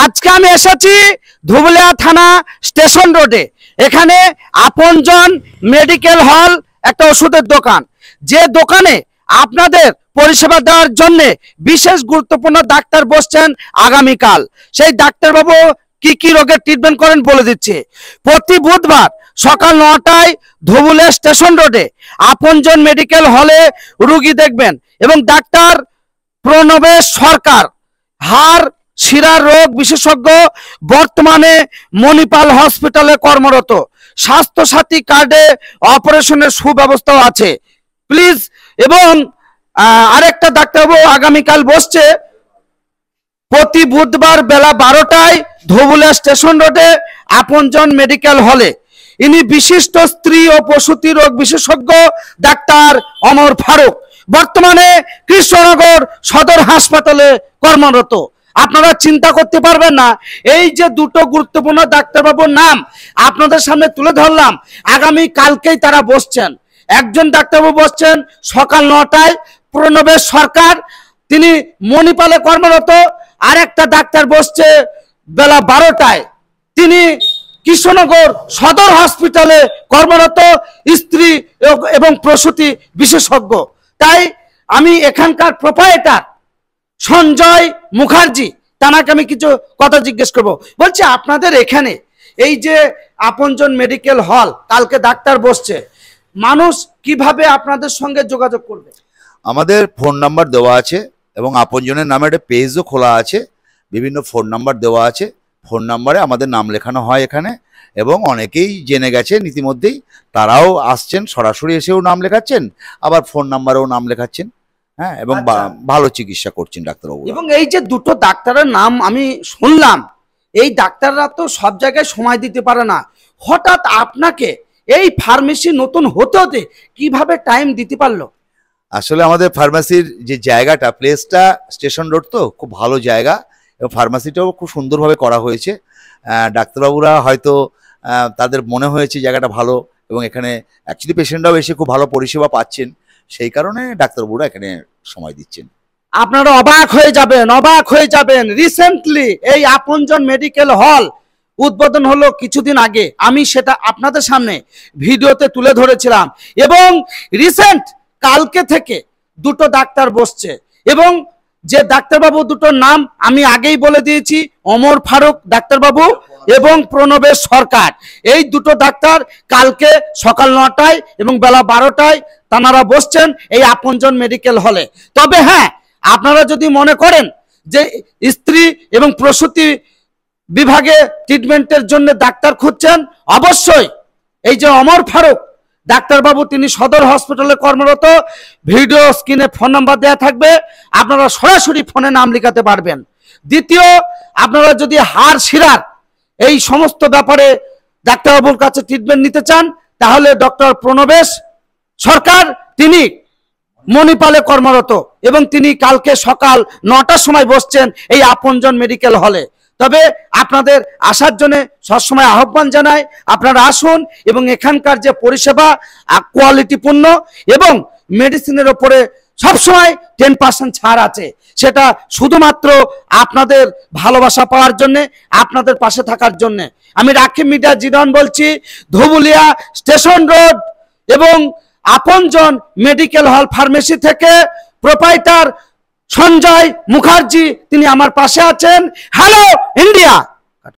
আজকে আমি এসেছি ধুবুলিয়া থানা স্টেশন রোডে। এখানে আপনজন মেডিকেল হল একটা ওষুধের দোকান, যে দোকানে আপনাদের পরিষেবা দেওয়ার জন্য বিশেষ গুরুত্বপূর্ণ ডাক্তার বসছেন আগামীকাল। সেই ডাক্তারবাবু কি কি রোগের ট্রিটমেন্ট করেন বলে দিচ্ছে। প্রতি বুধবার সকাল 9টায় ধুবুলিয়া স্টেশন রোডে আপনজন মেডিকেল হলে রুগী দেখবেন এবং ডাক্তার প্রণবেশ সরকার হাড় শিরার রোগ বিশেষজ্ঞ, বর্তমানে মণিপাল হসপিটালে কর্মরত। স্বাস্থ্য সাথী কার্ডে অপারেশনের সুব্যবস্থাও আছে প্লিজ। এবং আরেকটা ডাক্তারবাবু আগামীকাল বসছে প্রতি বুধবার বেলা 12টায় ধুবুলিয়া স্টেশন রোডে আপনজন মেডিকেল হলে। ইনি বিশিষ্ট স্ত্রী ও প্রসূতি রোগ বিশেষজ্ঞ ডাক্তার অমর ফারুক, বর্তমানে কৃষ্ণনগর সদর হাসপাতালে কর্মরত। আপনারা চিন্তা করতে পারবেন না, এই যে দুটো গুরুত্বপূর্ণ ডাক্তারবাবুর নাম আপনাদের সামনে তুলে ধরলাম, আগামী কালকেই তারা বসছেন। একজন ডাক্তারবাবু বসছেন সকাল 9টায়, প্রণবেশ সরকার, তিনি মণিপালে কর্মরত। আর একটা ডাক্তার বসছে বেলা 12টায়, তিনি কৃষ্ণনগর সদর হসপিটালে কর্মরত, স্ত্রী এবং প্রসূতি বিশেষজ্ঞ। তাই আমি এখানকার প্রোপাইটার সঞ্জয় মুখার্জি, তাকে আমি কিছু কথা জিজ্ঞেস করব। বলছি আপনাদের এখানে এই যে আপনজন মেডিকেল হল, কালকে ডাক্তার বসছে, মানুষ কিভাবে আপনাদের সঙ্গে যোগাযোগ করবে? আমাদের ফোন নাম্বার দেওয়া আছে এবং আপনজনের নামে একটা পেজও খোলা আছে, বিভিন্ন ফোন নাম্বার দেওয়া আছে। ফোন নাম্বারে আমাদের নাম লেখানো হয় এখানে, এবং অনেকেই জেনে গেছে ইতিমধ্যেই, তারাও আসছেন, সরাসরি এসেও নাম লেখাচ্ছেন, আবার ফোন নাম্বারেও নাম লেখাচ্ছেন। হ্যাঁ, এবং ভালো চিকিৎসা করছেন ডাক্তারবাবু। এবং এই যে দুটো ডাক্তারের নাম আমি শুনলাম, এই ডাক্তাররা তো সব জায়গায় সময় দিতে পারে না। হঠাৎ আপনাকে এই ফার্মেসি নতুন হতে হতে কিভাবে টাইম দিতে পারলো? আসলে আমাদের ফার্মেসির যে জায়গাটা, প্লেসটা স্টেশন রোড, তো খুব ভালো জায়গা, এবং ফার্মেসিটাও খুব সুন্দরভাবে করা হয়েছে। ডাক্তারবাবুরা হয়তো তাদের মনে হয়েছে জায়গাটা ভালো, এবং এখানে অ্যাকচুয়ালি পেশেন্টরাও এসে খুব ভালো পরিষেবা পাচ্ছেন, সেই কারণে ডাক্তারবাবুরা এখানে সময় দিচ্ছেন। আপনারা অবাক হয়ে যাবেন, অবাক হয়ে যাবেন। রিসেন্টলি এই আপনজন মেডিকেল হল উদ্বোধন হলো কিছুদিন আগে, আমি সেটা আপনাদের সামনে ভিডিওতে তুলে ধরেছিলাম। এবং রিসেন্ট কালকে থেকে দুটো ডাক্তার বসছে, এবং যে ডাক্তারবাবু দুটোর নাম আমি আগেই বলে দিয়েছি, অমর ফারুক ডাক্তারবাবু এবং প্রণবেশ সরকার। এই দুটো ডাক্তার কালকে সকাল 9টায় এবং বেলা 12টায় তারা বসছেন এই আপনজন মেডিকেল হলে। তবে হ্যাঁ, আপনারা যদি মনে করেন যে স্ত্রী এবং প্রসূতি বিভাগে ট্রিটমেন্টের জন্য ডাক্তার খুঁজছেন, অবশ্যই এই যে অমর ফারুক ডাক্তারবাবু, তিনি সদর হসপিটালে কর্মরত। ভিডিও স্ক্রিনে ফোন নাম্বার দেওয়া থাকবে, আপনারা সরাসরি ফোনে নাম লেখাতে পারবেন। দ্বিতীয়, আপনারা যদি হাড় শিরার এই সমস্ত ব্যাপারে ডাক্তারবাবুর কাছে ট্রিটমেন্ট নিতে চান, তাহলে ডক্টর প্রণবেশ সরকার, তিনি মণিপালে কর্মরত, এবং তিনি কালকে সকাল 9টার সময় বসছেন এই আপনজন মেডিকেল হলে। তবে আপনাদের আসার জন্য সবসময় আহ্বান জানাই, আপনারা আসুন, এবং এখানকার যে পরিষেবা কোয়ালিটিপূর্ণ, এবং মেডিসিনের ওপরে সবসময় 10% ছাড় আছে, সেটা শুধুমাত্র আপনাদের ভালোবাসা পাওয়ার জন্য, আপনাদের পাশে থাকার জন্য। আমি রাকিব মিডিয়া জিরন বলছি, ধুবুলিয়া স্টেশন রোড এবং আপনজন মেডিকেল হল ফার্মেসি থেকে প্রোপাইটার সঞ্জয় মুখার্জি, তিনি আমার পাশে আছেন। Hello India.